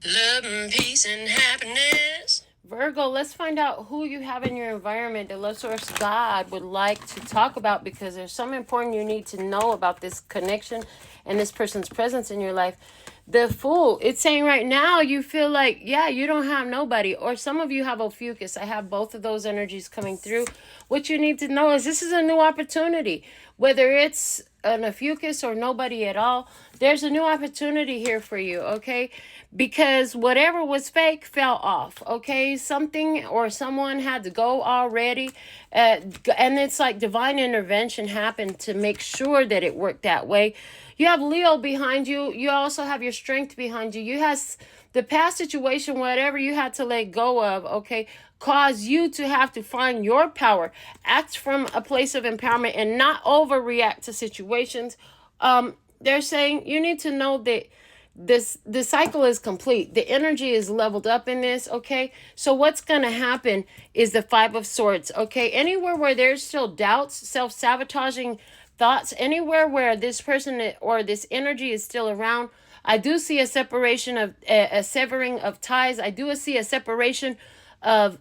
Love and peace and happiness. Virgo, let's find out who you have in your environment that Love Source God would like to talk about, because there's something important you need to know about this connection and this person's presence in your life. The Fool, it's saying right now you feel like, yeah, you don't have nobody, or some of you have Ophiuchus. I have both of those energies coming through. What you need to know is this is a new opportunity. Whether it's an Ophiuchus or nobody at all, there's a new opportunity here for you, okay? Because whatever was fake fell off, okay? Something or someone had to go already, and it's like divine intervention happened to make sure that it worked that way. You have Leo behind you. You also have your strength behind you. You has the past situation, whatever you had to let go of, okay, cause you to have to find your power, act from a place of empowerment, and not overreact to situations. They're saying you need to know that the cycle is complete. The energy is leveled up in this, okay? So what's going to happen is the Five of Swords, okay? Anywhere where there's still doubts, self-sabotaging thoughts, anywhere where this person or this energy is still around, I do see a separation of a severing of ties. I do see a separation of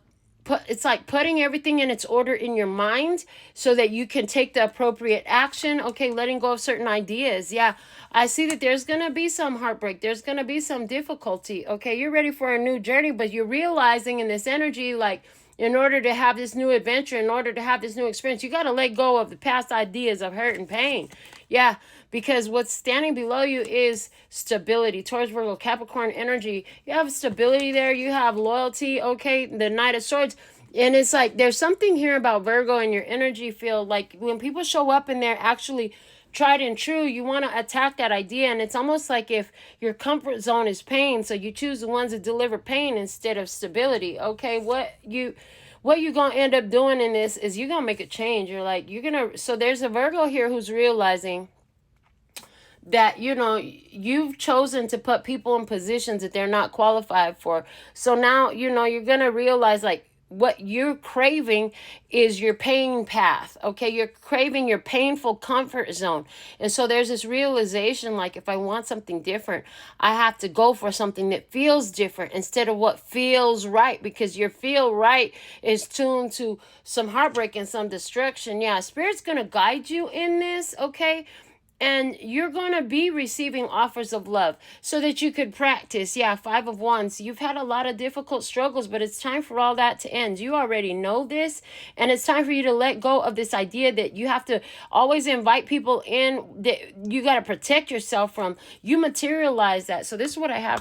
it's like putting everything in its order in your mind so that you can take the appropriate action. Okay, letting go of certain ideas. Yeah, I see that there's going to be some heartbreak. There's going to be some difficulty. Okay, you're ready for a new journey, but you're realizing in this energy, like, in order to have this new adventure, in order to have this new experience, you got to let go of the past ideas of hurt and pain. Yeah, because what's standing below you is stability. Taurus, Virgo, Capricorn energy. You have stability there. You have loyalty. Okay, the Knight of Swords. And it's like there's something here about Virgo and your energy field. Like when people show up and they're actually tried and true, you want to attack that idea. And it's almost like if your comfort zone is pain, so you choose the ones that deliver pain instead of stability. Okay, what you gonna end up doing in this is you're gonna make a change. So there's a Virgo here who's realizing that you've chosen to put people in positions that they're not qualified for. So now you're gonna realize, like, what you're craving is your pain path. Okay, you're craving your painful comfort zone. And so there's this realization, like, if I want something different, I have to go for something that feels different instead of what feels right, because your feel right is tuned to some heartbreak and some destruction. Yeah, Spirit's gonna guide you in this, okay? And you're going to be receiving offers of love so that you could practice. Yeah, Five of Wands. You've had a lot of difficult struggles, but it's time for all that to end. You already know this. And it's time for you to let go of this idea that you have to always invite people in that you got to protect yourself from. You materialize that. So this is what I have